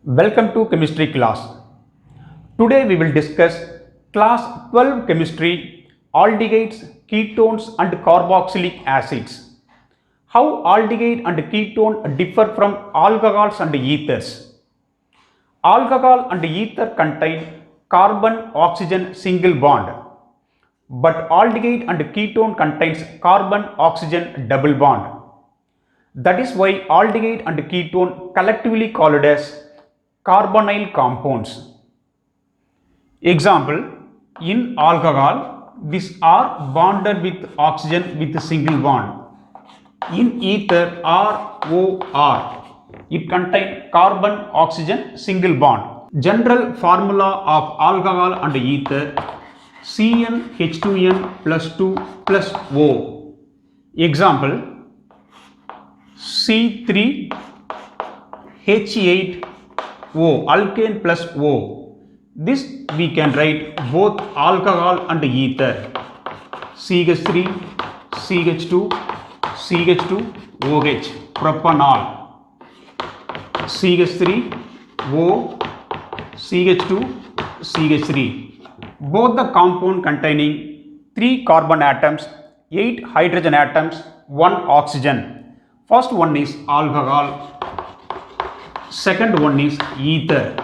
Welcome to chemistry class. Today we will discuss class 12 chemistry, aldehydes, ketones and carboxylic acids. How aldehyde and ketone differ from alcohols and ethers. Alcohol and ether contain carbon-oxygen single bond, but aldehyde and ketone contains carbon-oxygen double bond. That is why aldehyde and ketone collectively called as carbonyl compounds. Example, in alcohol, these are bonded with oxygen with a single bond. In ether, ROR, it contains carbon-oxygen single bond. General formula of alcohol and ether, CnH2n plus 2 plus O. Example, C3H8O, alkane plus O. This we can write both alcohol and ether. CH3, CH2, CH2, OH, propanol. CH3, O, CH2, CH3. Both the compound containing 3 carbon atoms, 8 hydrogen atoms, 1 oxygen. First one is alcohol, second one is ether.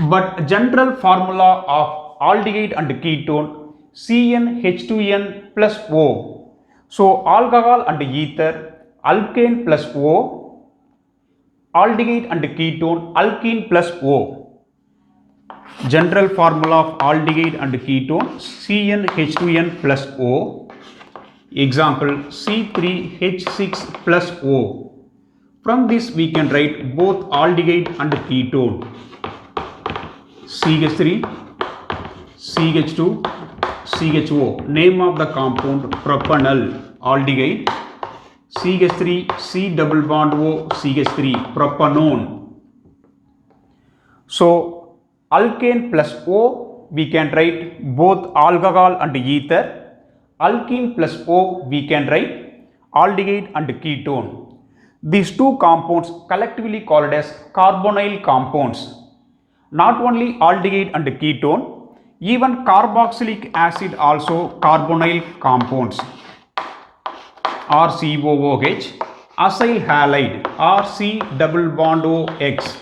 But general formula of aldehyde and ketone, CnH2n plus O. So alcohol and ether, alkane plus O, aldehyde and ketone, alkene plus O. General formula of aldehyde and ketone, CnH2n plus O. Example, C3H6 plus O. From this we can write both aldehyde and ketone. CH3, CH2, CHO. Name of the compound propanol, aldehyde. CH3, C double bond O, CH3, propanone. So alkane plus O, we can write both alcohol and ether. Alkene plus O, we can write aldehyde and ketone. These two compounds collectively called as carbonyl compounds. Not only aldehyde and ketone, even carboxylic acid also carbonyl compounds. RCOOH, acyl halide, RC double bond OX,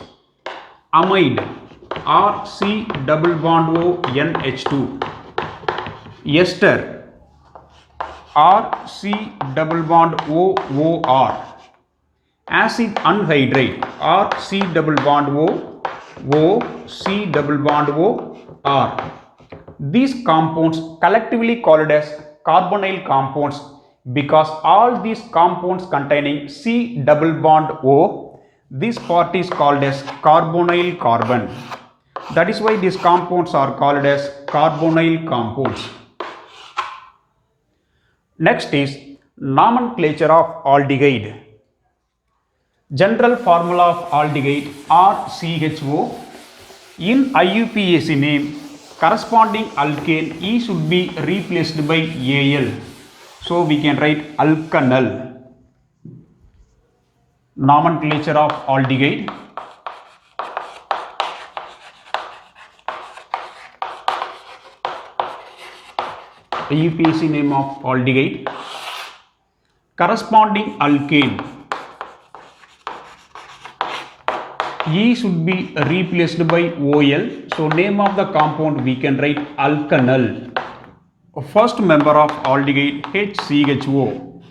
amide, RC double bond O NH2, ester, RC double bond OOR, acid anhydride, RC double bond O C double bond O R. These compounds collectively called as carbonyl compounds because all these compounds containing C double bond O, this part is called as carbonyl carbon. That is why these compounds are called as carbonyl compounds. Next is nomenclature of aldehyde. General formula of aldehyde RCHO. In IUPAC name, corresponding alkane E should be replaced by Al. So we can write alkanal. Nomenclature of aldehyde. IUPAC name of aldehyde. Corresponding alkane E should be replaced by OL. So name of the compound we can write alkanal. First member of aldehyde HCHO.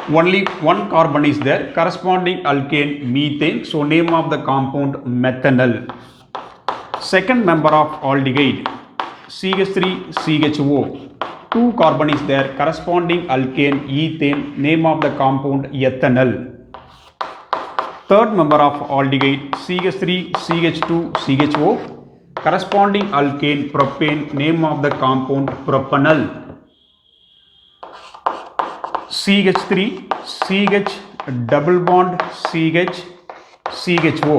Only one carbon is there. Corresponding alkane methane. So name of the compound methanol. Second member of aldehyde CH3CHO. 2 carbon is there. Corresponding alkane ethane. Name of the compound ethanol. Third member of aldehyde CH3CH2CHO. Corresponding alkane propane. Name of the compound propanol. CH3 CH double bond CH CHO.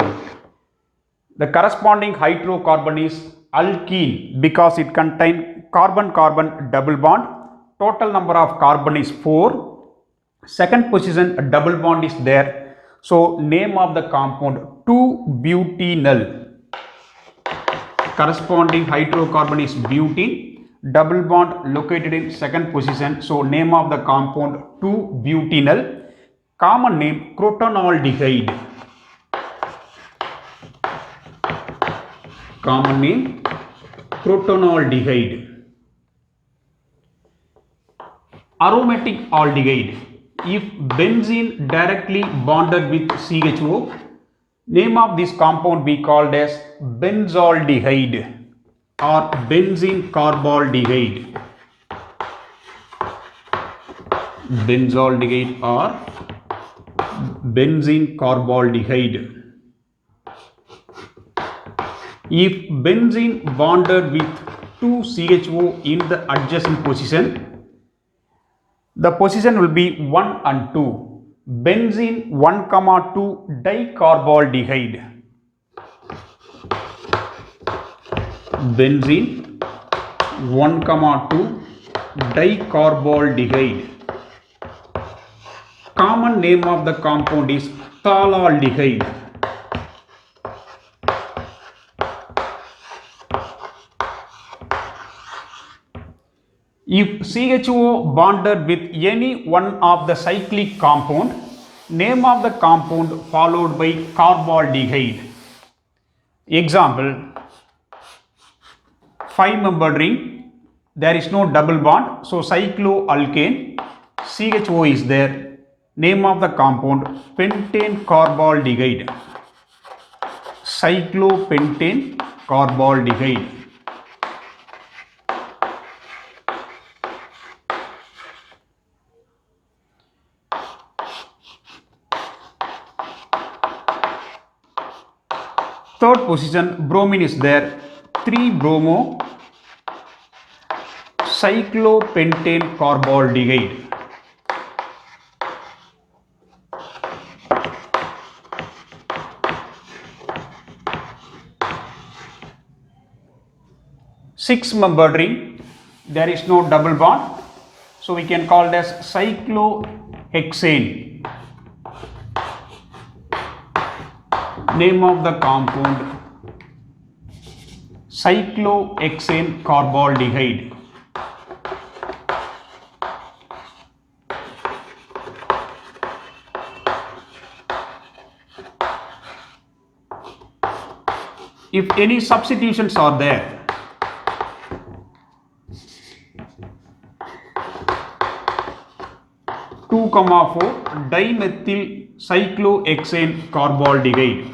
The corresponding hydrocarbon is alkene because it contains carbon-carbon double bond. Total number of carbon is 4. Second position a double bond is there. So name of the compound 2-butynyl. Corresponding hydrocarbon is butene. Double bond located in second position. So name of the compound 2-butynyl. Common name crotonaldehyde. Common name crotonaldehyde. Aromatic aldehyde. If benzene directly bonded with CHO, name of this compound we called as benzaldehyde or benzene carbaldehyde. Benzaldehyde or benzene carbaldehyde. If benzene bonded with 2CHO in the adjacent position, the position will be 1 and 2. Benzene 1,2 dicarbaldehyde. Benzene 1,2 dicarbaldehyde. Common name of the compound is phthalaldehyde. If CHO bonded with any one of the cyclic compound, name of the compound followed by carbaldehyde. Example, 5-membered ring, there is no double bond, so cycloalkane, CHO is there. Name of the compound pentane carbaldehyde. Cyclopentane carbaldehyde. Third position, bromine is there. 3-bromo cyclopentane carbaldehyde. Six-membered ring, there is no double bond, so we can call it as cyclohexane. Name of the compound cyclohexane carbaldehyde. If any substitutions are there, two, 4 dimethyl cyclohexane carbaldehyde.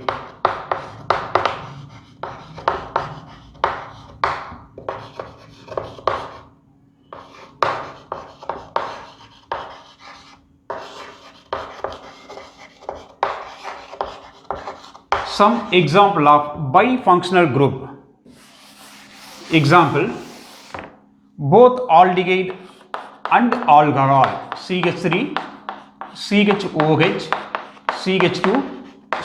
Some example of bifunctional group. Example, both aldehyde and alcohol, CH3, CHOH, CH2,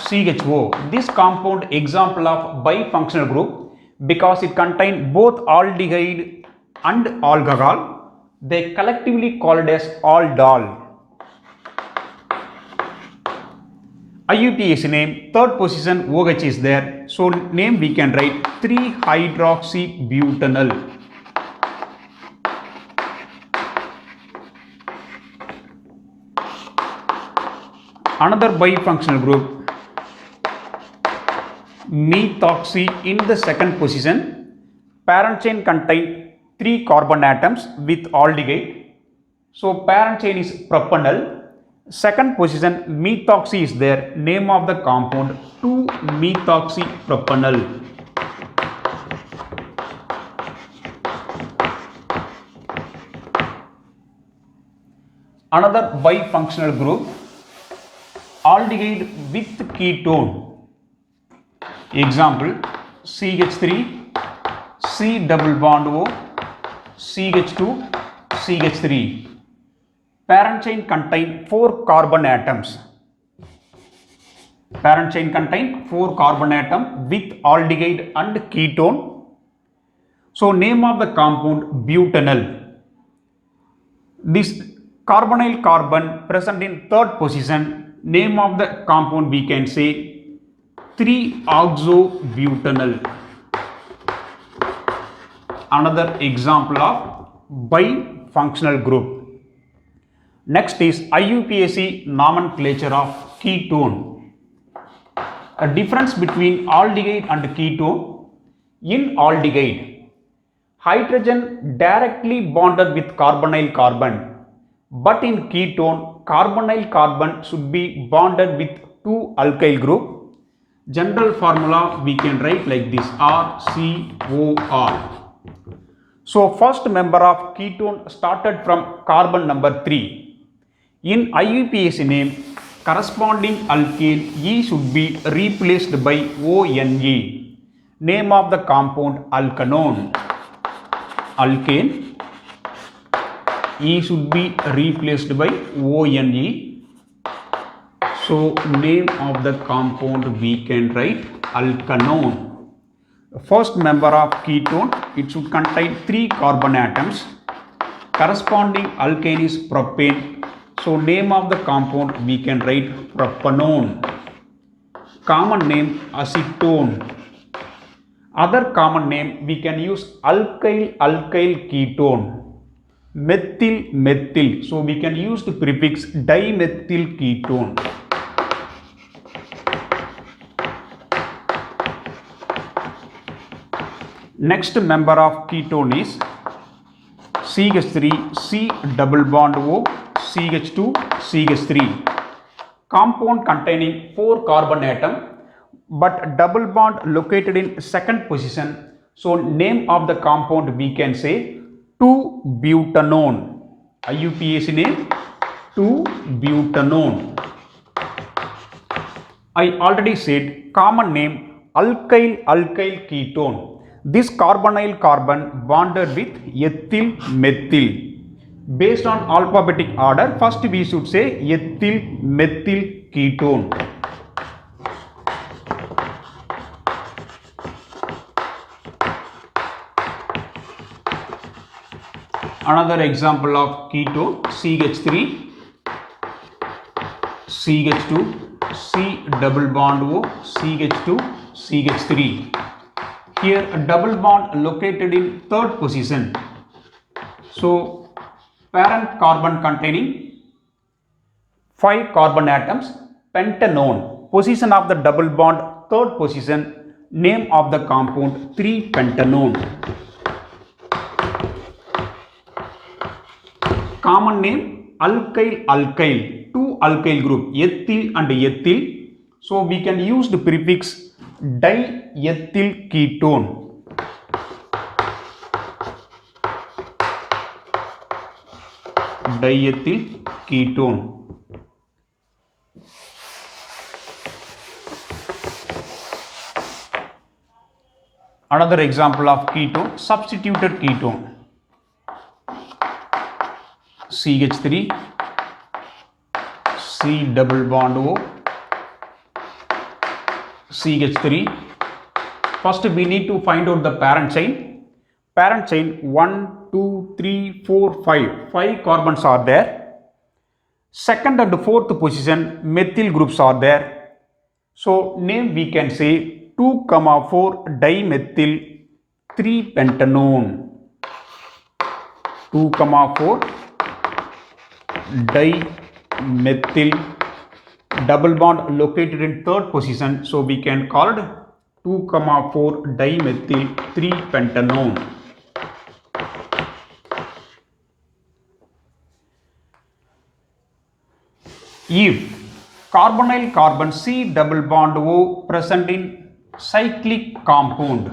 CHO. This compound example of bifunctional group because it contains both aldehyde and alcohol. They collectively called as aldol. IUPAC name, third position OH is there, so name we can write 3-hydroxybutanol. Another bifunctional group, methoxy in the second position. Parent chain contain 3 carbon atoms with aldehyde, so parent chain is propanol. Second position methoxy is there. Name of the compound 2-methoxypropanol. Another bifunctional group, aldehyde with ketone. Example, CH3, C double bond O, CH2, CH3. Parent chain contain 4 carbon atoms. Parent chain contain 4 carbon atom with aldehyde and ketone. So name of the compound butanol. This carbonyl carbon present in third position. Name of the compound we can say 3-oxobutanol. Another example of bifunctional group. Next is IUPAC nomenclature of ketone. A difference between aldehyde and ketone. In aldehyde, hydrogen directly bonded with carbonyl carbon, but in ketone, carbonyl carbon should be bonded with two alkyl group. General formula we can write like this: RCOR. So first member of ketone started from carbon number 3. In IUPAC name, corresponding alkane E should be replaced by ONE. Name of the compound alkanone. Alkane E should be replaced by ONE. So name of the compound we can write alkanone. First member of ketone, it should contain 3 carbon atoms. Corresponding alkane is propane. So name of the compound we can write propanone. Common name acetone. Other common name we can use alkyl ketone. Methyl. So we can use the prefix dimethyl ketone. Next member of ketone is CH3, C double bond O, CH2, CH3. Compound containing 4 carbon atom, but double bond located in second position. So name of the compound we can say 2-butanone. IUPAC name 2-butanone. I already said common name alkyl ketone. This carbonyl carbon bonded with ethyl methyl. Based on alphabetic order, first we should say ethyl methyl ketone. Another example of ketone, CH3, CH2, C double bond O, CH2, CH3. Here a double bond located in third position. So parent carbon containing 5 carbon atoms, pentanone. Position of the double bond third position. Name of the compound 3-pentanone. Common name alkyl. 2 alkyl group, ethyl and ethyl. So we can use the prefix diethyl ketone. Diethyl ketone. Another example of ketone, substituted ketone. CH3, C double bond O, CH3. First we need to find out the parent chain. Parent chain 1, 2, 3, 4, 5. 5 carbons are there. Second and fourth position methyl groups are there. So name we can say 2,4 dimethyl 3-pentanone. 2,4 dimethyl, double bond located in third position. So we can call it 2,4 dimethyl 3-pentanone. If carbonyl carbon C double bond O present in cyclic compound,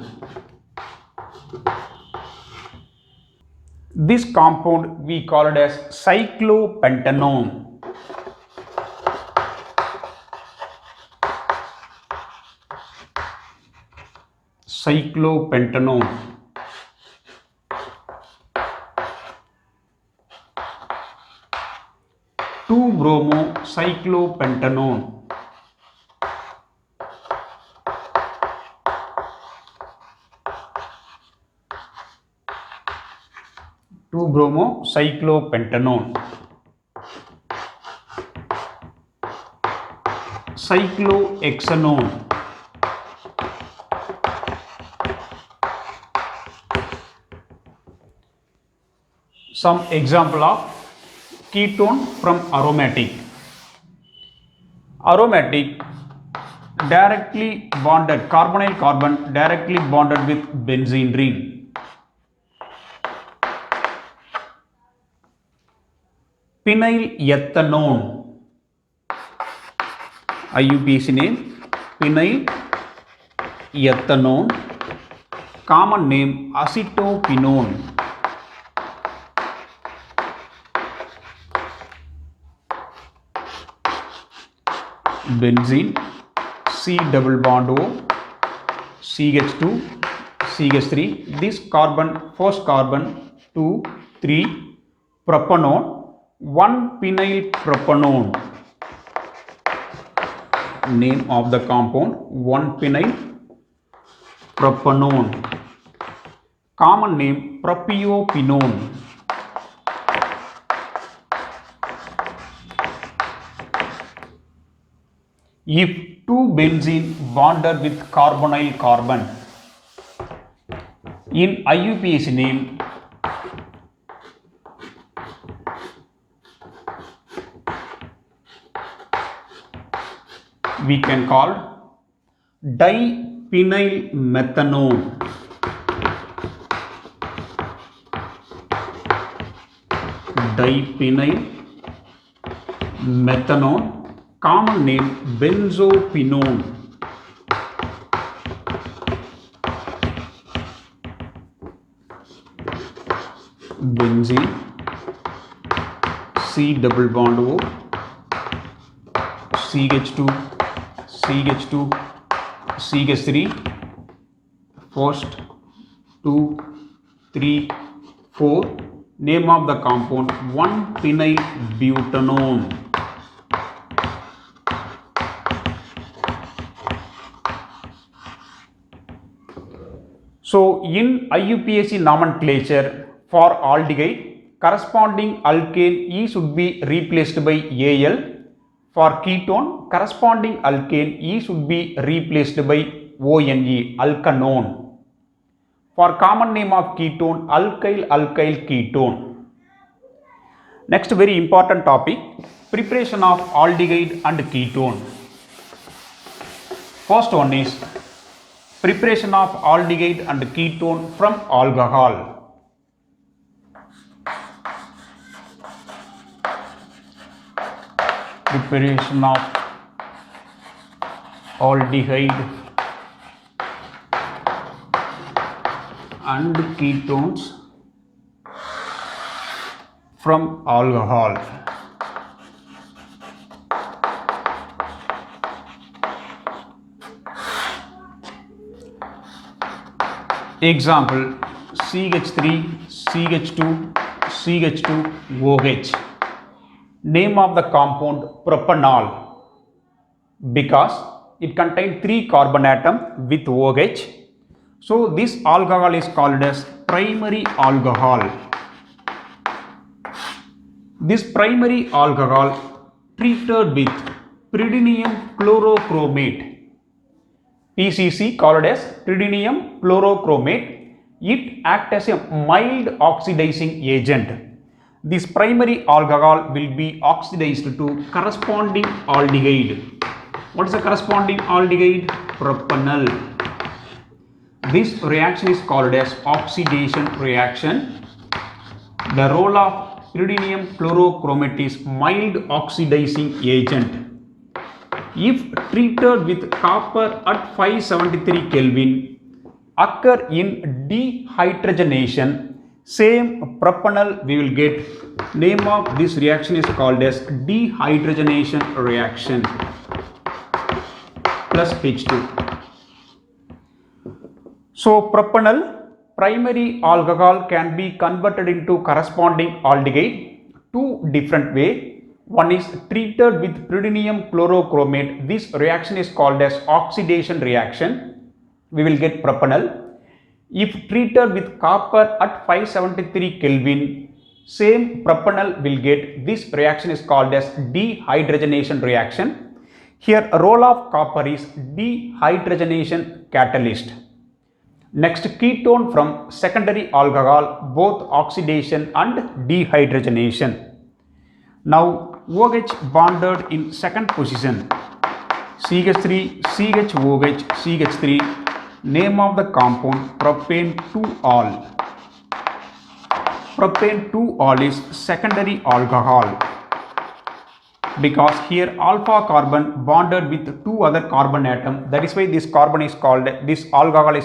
this compound we call it as cyclopentanone. Cyclopentanone. 2-bromocyclopentanone. 2-bromocyclopentanone. cyclohexanone. Some example of ketone from aromatic. Aromatic directly bonded carbonyl carbon directly bonded with benzene ring. Phenyl ethanone, IUPAC name phenyl ethanone, common name acetophenone. Benzene, C double bond O, CH2, CH3, this carbon, first carbon, 2, 3, propanone, 1 phenyl propanone, name of the compound, 1 phenyl propanone, common name propionone. If two benzene bonded with carbonyl carbon, in IUPAC name we can call diphenyl methanone. Diphenyl methanone, common name benzophenone. Benzene, C double bond O, CH2, CH2, CH3, first, 2, 3, 4, name of the compound 1 phenyl butanone. So in IUPAC nomenclature for aldehyde, corresponding alkane E should be replaced by Al. For ketone, corresponding alkane E should be replaced by ONE, alkanone. For common name of ketone, alkyl ketone. Next very important topic, preparation of aldehyde and ketone. First one is preparation of aldehyde and ketone from alcohol. Preparation of aldehyde and ketones from alcohol. Example, CH3, CH2, CH2, OH. Name of the compound propanol, because it contains 3 carbon atom with OH. So this alcohol is called as primary alcohol. This primary alcohol treated with pyridinium chlorochromate, PCC, called as pyridinium chlorochromate, it acts as a mild oxidizing agent. This primary alcohol will be oxidized to corresponding aldehyde. What is the corresponding aldehyde? Propanol. This reaction is called as oxidation reaction. The role of pyridinium chlorochromate is mild oxidizing agent. If treated with copper at 573 Kelvin, occur in dehydrogenation, same propanol we will get. Name of this reaction is called as dehydrogenation reaction plus H2. So propanol, primary alcohol, can be converted into corresponding aldehyde two different way. One is treated with pyridinium chlorochromate. This reaction is called as oxidation reaction. We will get propanol. If treated with copper at 573 Kelvin, same propanol will get. This reaction is called as dehydrogenation reaction. Here role of copper is dehydrogenation catalyst. Next, ketone from secondary alcohol, both oxidation and dehydrogenation. Now OH bonded in second position, CH3 CHOH CH3, name of the compound propane 2-ol. Propane 2-ol is secondary alcohol because here alpha carbon bonded with two other carbon atom, that is why this alcohol is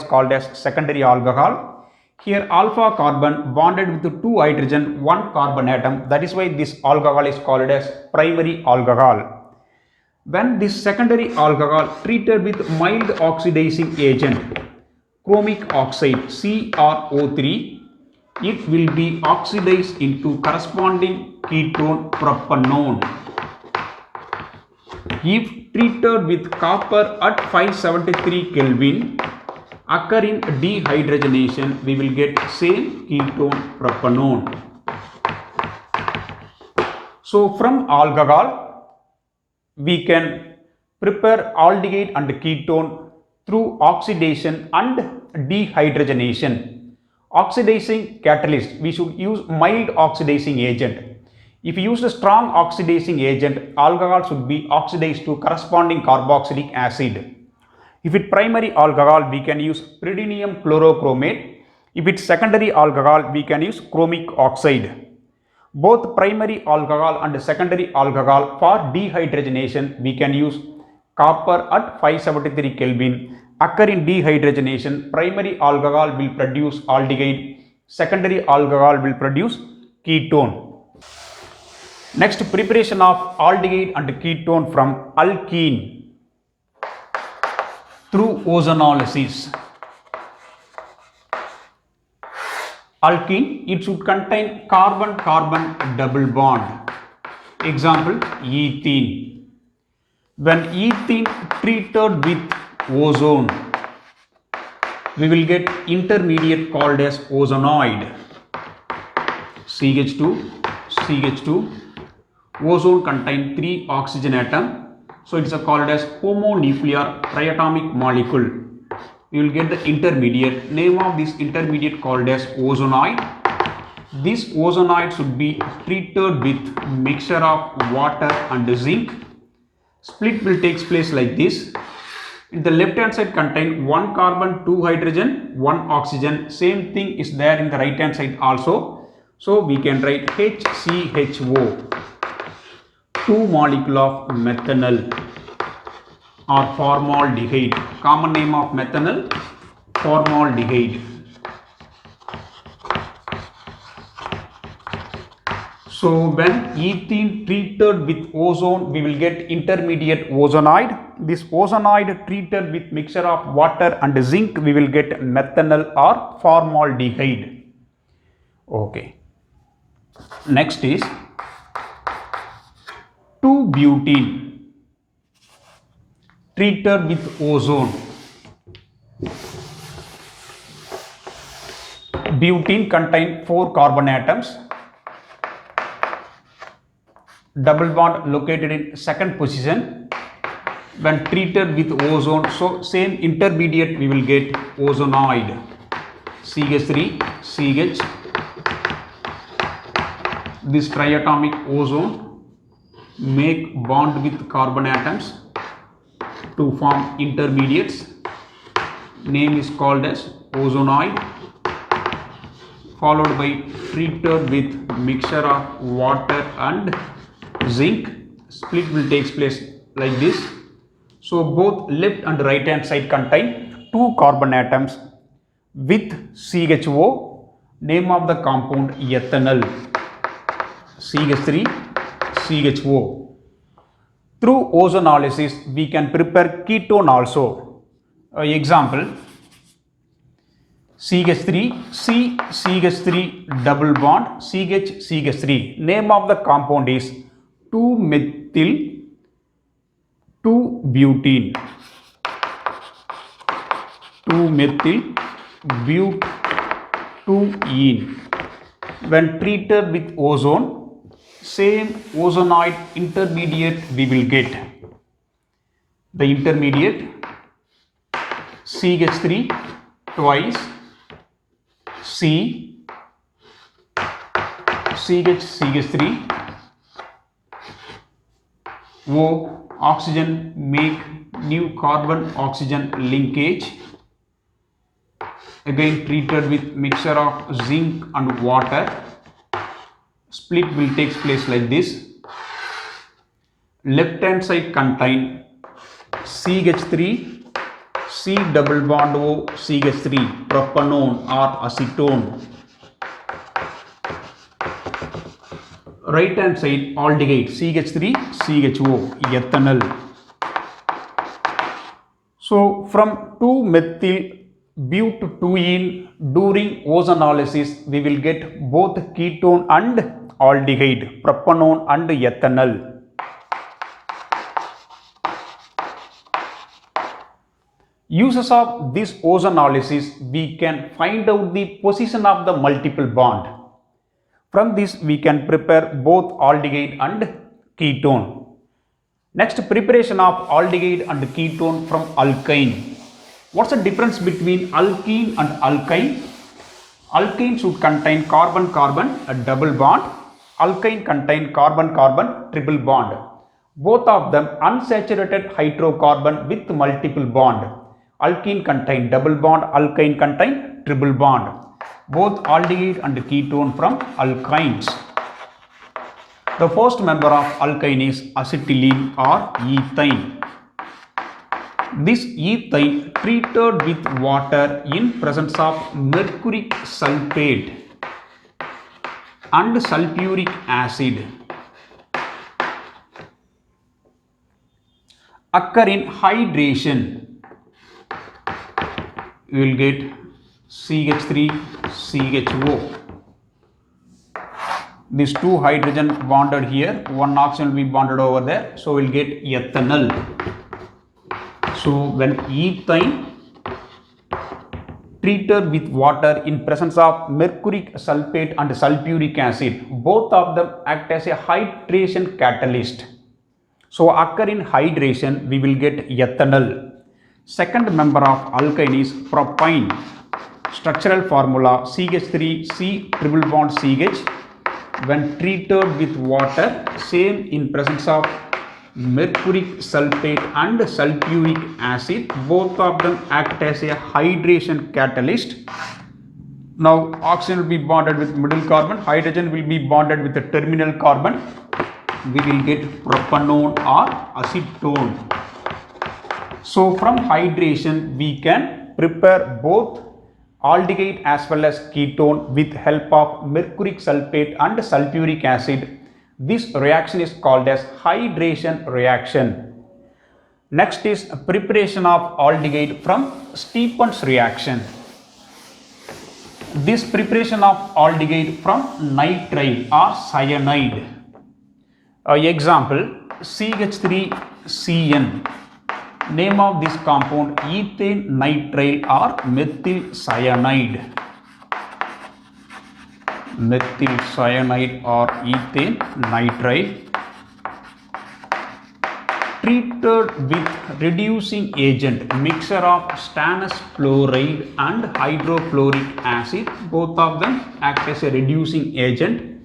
called as secondary alcohol. Here alpha carbon bonded with two hydrogen, one carbon atom, that is why this alcohol is called as primary alcohol. When this secondary alcohol treated with mild oxidizing agent chromic oxide CrO3, it will be oxidized into corresponding ketone propanone. If treated with copper at 573 Kelvin, occur in dehydrogenation, we will get same ketone propanone. So from alcohol we can prepare aldehyde and ketone through oxidation and dehydrogenation. Oxidizing catalyst, we should use mild oxidizing agent. If you use a strong oxidizing agent, alcohol should be oxidized to corresponding carboxylic acid. If it's primary alcohol, we can use pyridinium chlorochromate. If it's secondary alcohol, we can use chromic oxide. Both primary alcohol and secondary alcohol, for dehydrogenation we can use copper at 573 Kelvin. Occur in dehydrogenation, primary alcohol will produce aldehyde, secondary alcohol will produce ketone. Next, preparation of aldehyde and ketone from alkene through ozonolysis. Alkene, it should contain carbon-carbon double bond. Example, ethene. When ethene treated with ozone, we will get intermediate called as ozonoid. CH2, CH2. Ozone contains 3 oxygen atom, so it's called as homonuclear triatomic molecule. We will get the intermediate. Name of this intermediate called as ozonoid. This ozonoid should be treated with mixture of water and zinc. Split will take place like this. In the left hand side contain 1 carbon, 2 hydrogen, 1 oxygen. Same thing is there in the right hand side also. So we can write HCHO, 2 molecule of methanol or formaldehyde. Common name of methanol, formaldehyde. So when ethene treated with ozone, we will get intermediate ozonoid. This ozonoid treated with mixture of water and zinc, we will get methanol or formaldehyde. Okay. Next is 2-butene treated with ozone. Butene contains 4 carbon atoms. Double bond located in second position. When treated with ozone, so same intermediate we will get ozonoid. CH3, CH. This triatomic ozone make bond with carbon atoms to form intermediates. Name is called as ozonoid, followed by treated with mixture of water and zinc. Split will take place like this. So both left and right hand side contain 2 carbon atoms with CHO. Name of the compound ethanol. CH3 CHO. Through ozonolysis we can prepare ketone also. Example, CH3 CH3 double bond CH CH3. Name of the compound is 2-methyl 2-butene. 2-methyl butene. When treated with ozone, same ozonoid intermediate we will get. the intermediate CH3 twice C CH3 O oxygen make new carbon oxygen linkage, again treated with mixture of zinc and water. Split will take place like this. Left hand side contain CH3 C double bond O CH3 propanone or acetone. Right hand side aldehyde CH3 CHO ethanol. So from 2-methyl butadiene during ozonolysis we will get both ketone and aldehyde, propanone and ethanol. Uses of this ozonolysis, we can find out the position of the multiple bond. From this we can prepare both aldehyde and ketone. Next, preparation of aldehyde and ketone from alkyne. What's the difference between alkene and alkyne? Alkene should contain carbon-carbon, a double bond. Alkyne contain carbon-carbon, triple bond. Both of them unsaturated hydrocarbon with multiple bond. Alkene contain double bond, alkyne contain triple bond. Both aldehyde and ketone from alkynes. The first member of alkyne is acetylene or ethane. This ethane treated with water in presence of mercuric sulfate and sulfuric acid occur in hydration. You will get CH3 CHO. These two hydrogen bonded here, one oxygen will be bonded over there, so we'll get ethanol. So when ethane treated with water in presence of mercuric sulfate and sulfuric acid, both of them act as a hydration catalyst. So occur in hydration, we will get ethanol. Second member of alkyne is propane. Structural formula CH3 C triple bond CH. When treated with water, same in presence of mercuric sulfate and sulfuric acid, both of them act as a hydration catalyst. Now oxygen will be bonded with middle carbon, hydrogen will be bonded with the terminal carbon. We will get propanone or acetone. So from hydration we can prepare both aldehyde as well as ketone with help of mercuric sulfate and sulfuric acid. This reaction is called as hydration reaction. Next is preparation of aldehyde from Stephen's reaction. This preparation of aldehyde from nitrile or cyanide. Example CH3CN. Name of this compound ethane nitrile or methyl cyanide. Methyl cyanide or ethane nitrile. Treated with reducing agent, mixture of stannous chloride and hydrochloric acid, both of them act as a reducing agent,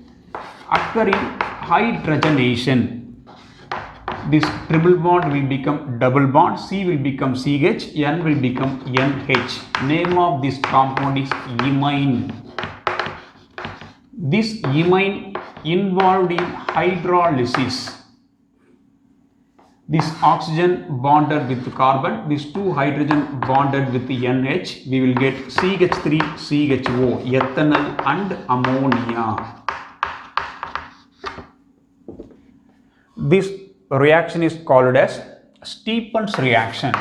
occur in hydrogenation. This triple bond will become double bond, C will become CH, N will become NH. Name of this compound is imine. This imine involved in hydrolysis. This oxygen bonded with carbon, these two hydrogen bonded with NH, we will get CH3CHO, ethanol and ammonia. This reaction is called as Stephen's reaction.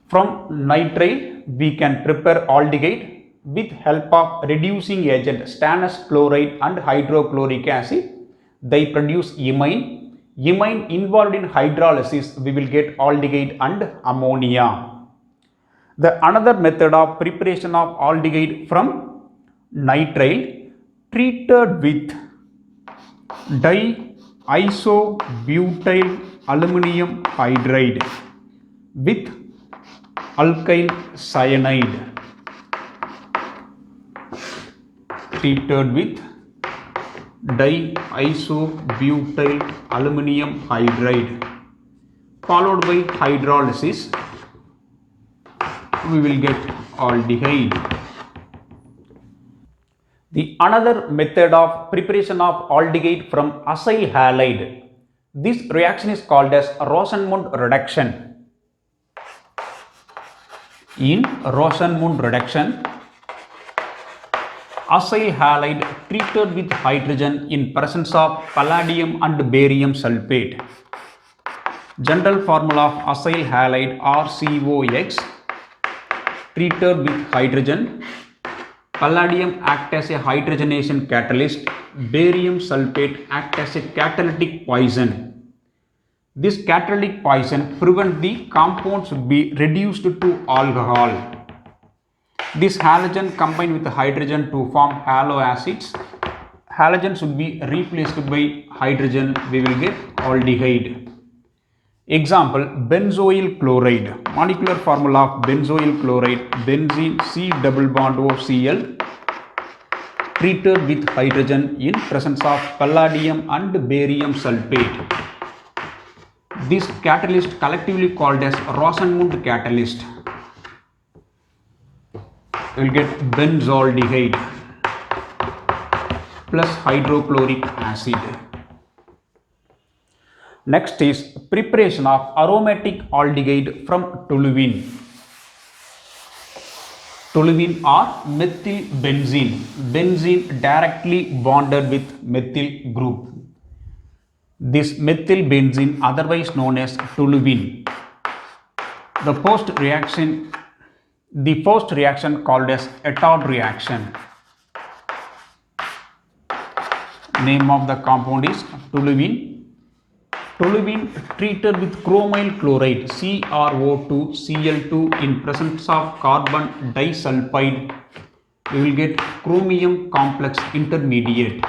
From nitrile we can prepare aldehyde with help of reducing agent stannous chloride and hydrochloric acid. They produce imine. Imine involved in hydrolysis, we will get aldehyde and ammonia. The another method of preparation of aldehyde from nitrile, treated with diisobutyl aluminum hydride with alkyl cyanide. Treated with diisobutyl aluminum hydride followed by hydrolysis, we will get aldehyde. The another method of preparation of aldehyde from acyl halide. This reaction is called as Rosenmund reduction. In Rosenmund reduction, acyl halide treated with hydrogen in presence of palladium and barium sulfate. General formula of acyl halide RCOX, treated with hydrogen, palladium act as a hydrogenation catalyst, barium sulfate act as a catalytic poison. This catalytic poison prevents the compounds to be reduced to alcohol. This halogen combined with hydrogen to form haloacids. Halogen should be replaced by hydrogen, we will get aldehyde. Example, benzoyl chloride. Molecular formula of benzoyl chloride, benzene C double bond O Cl, treated with hydrogen in presence of palladium and barium sulfate. This catalyst collectively called as Rosenmund catalyst. We will get benzaldehyde plus hydrochloric acid. Next is preparation of aromatic aldehyde from toluene. Toluene or methylbenzene. Benzene directly bonded with methyl group. This methylbenzene, otherwise known as toluene. The first reaction called as Ettard reaction. Name of the compound is toluene. Toluene treated with chromyl chloride CrO2Cl2 in presence of carbon disulfide, we will get chromium complex intermediate.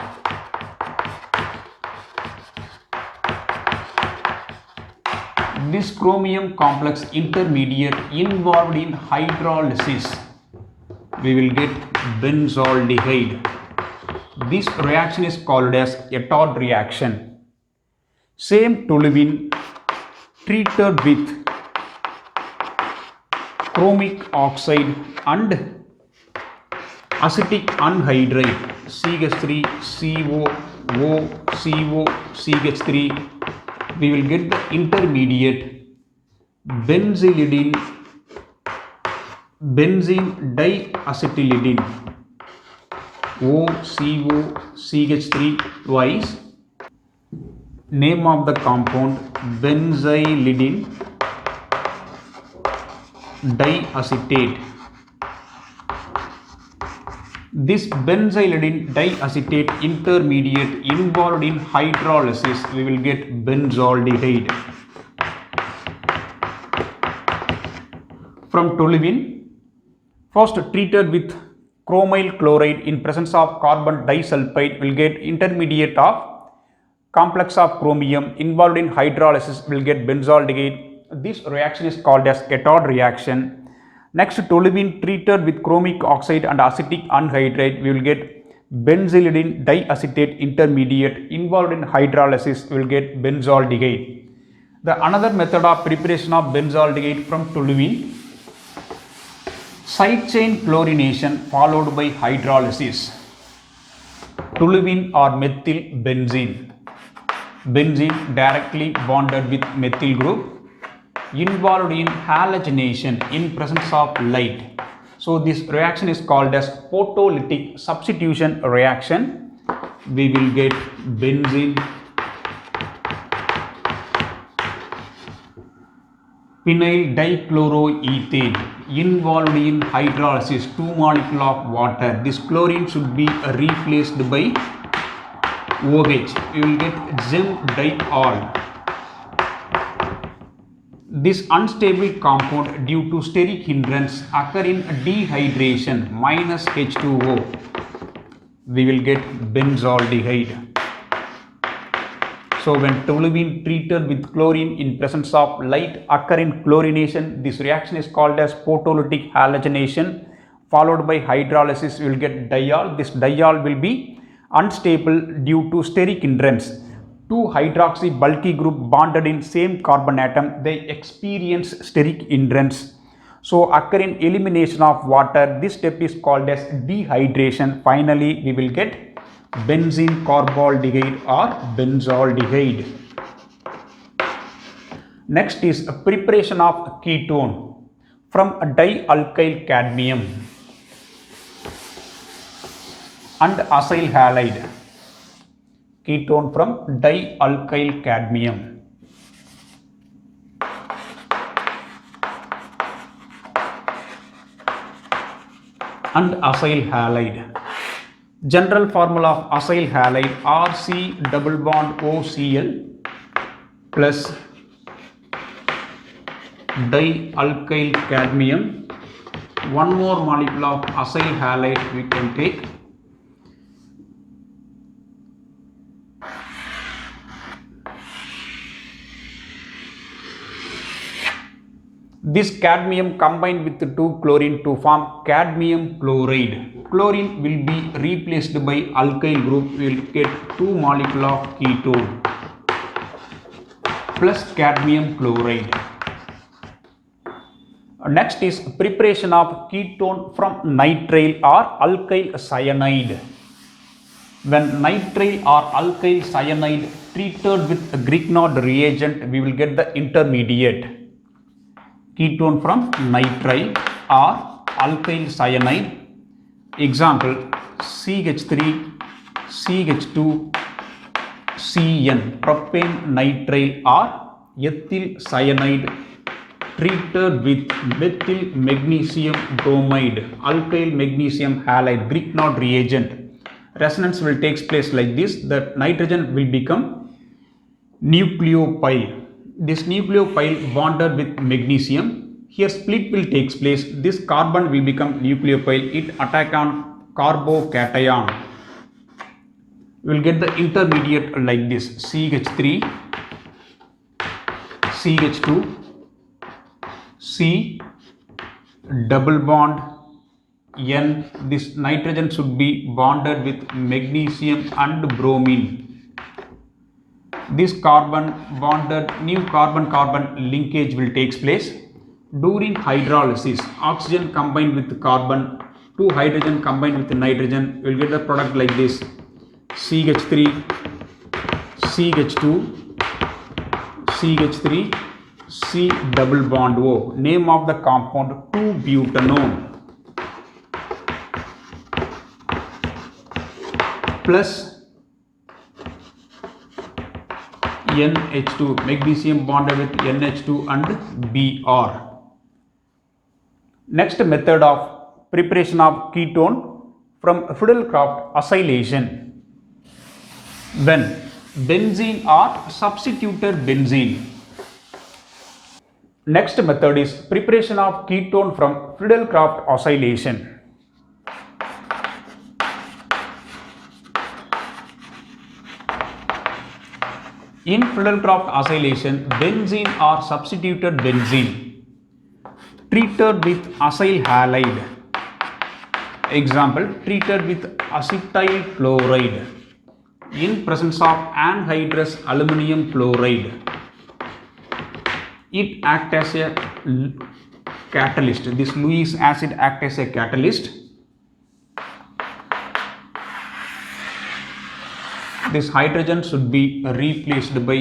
This chromium complex intermediate involved in hydrolysis, we will get benzaldehyde. This reaction is called as Ettard reaction. Same toluene treated with chromic oxide and acetic anhydride CH3COOCO CH3, we will get the intermediate benzene diacetylidine OCOCH3 twice. Name of the compound benzylidine diacetate. This benzylidine diacetate intermediate involved in hydrolysis, we will get benzaldehyde. From toluene, first treated with chromyl chloride in presence of carbon disulfide, will get intermediate of complex of chromium involved in hydrolysis, will get benzaldehyde. This reaction is called as Ettard reaction. Next, toluene treated with chromic oxide and acetic anhydride, we will get benzylidine diacetate intermediate involved in hydrolysis, we will get benzaldehyde. The another method of preparation of benzaldehyde from toluene, side chain chlorination followed by hydrolysis. Toluene or methylbenzene. Benzene directly bonded with methyl group, involved in halogenation in presence of light. So this reaction is called as photolytic substitution reaction. We will get benzene phenyl dichloroethane involved in hydrolysis, 2 molecules of water. This chlorine should be replaced by OH. We will get gem diol. This unstable compound due to steric hindrance occur in dehydration minus H2O. we will get benzaldehyde. So when toluene treated with chlorine in presence of light occur in chlorination, this reaction is called as photolytic halogenation. Followed by hydrolysis, we will get diol. This diol will be unstable due to steric hindrance. Two hydroxy bulky group bonded in same carbon atom, they experience steric hindrance. So occur in elimination of water. This step is called as dehydration. Finally, we will get benzene carbaldehyde or benzaldehyde. Next is a preparation of ketone from a dialkyl cadmium and acyl halide. Ketone from dialkyl cadmium and acyl halide. General formula of acyl halide RC double bond OCl plus dialkyl cadmium. One more molecule of acyl halide we can take. This cadmium combined with the 2 chlorine to form cadmium chloride. Chlorine will be replaced by alkyl group. We will get 2 molecule of ketone plus cadmium chloride. Next is preparation of ketone from nitrile or alkyl cyanide. When nitrile or alkyl cyanide treated with a Grignard reagent, we will get the intermediate ketone from nitrile or alkyl cyanide. Example CH3, CH2, CN, propane nitrile or ethyl cyanide treated with methyl magnesium bromide, alkyl magnesium halide, Grignard reagent. Resonance will take place like this. The nitrogen will become nucleophile. This nucleophile bonded with magnesium. Here split will take place. This carbon will become nucleophile. It attack on carbocation. We will get the intermediate like this: CH3, CH2, C double bond N. This nitrogen should be bonded with magnesium and bromine. This carbon bonded new carbon-carbon linkage will take place. During hydrolysis, oxygen combined with carbon, 2 hydrogen combined with nitrogen, we will get the product like this: CH3, CH2, CH3, C double bond O. Name of the compound 2-butanone plus NH2, magnesium bonded with NH2 and Br. Next method of preparation of ketone from Friedel-Crafts acylation. When benzene or substituted benzene. Next method is preparation of ketone from Friedel-Crafts acylation. In Friedel-Crafts acylation, benzene or substituted benzene treated with acyl halide. Example, treated with acetyl chloride in presence of anhydrous aluminum chloride. It acts as a catalyst. This Lewis acid acts as a catalyst. This hydrogen should be replaced by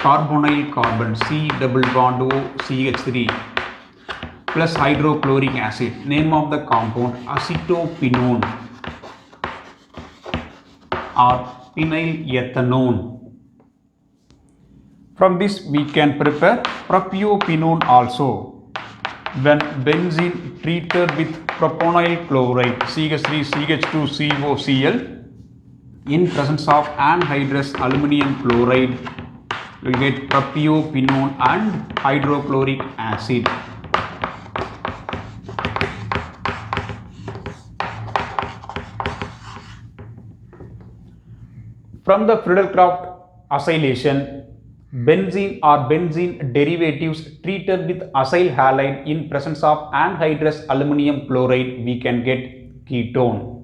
carbonyl carbon, C double bond O CH3 plus hydrochloric acid. Name of the compound acetophenone or phenylethanone. From this we can prepare propionone also. When benzene treated with proponyl chloride, CH3, CH2, COCl in presence of anhydrous aluminum chloride, we will get propionone and hydrochloric acid. From the Friedel-Crafts acylation, benzene or benzene derivatives treated with acyl halide in presence of anhydrous aluminum chloride, we can get ketone.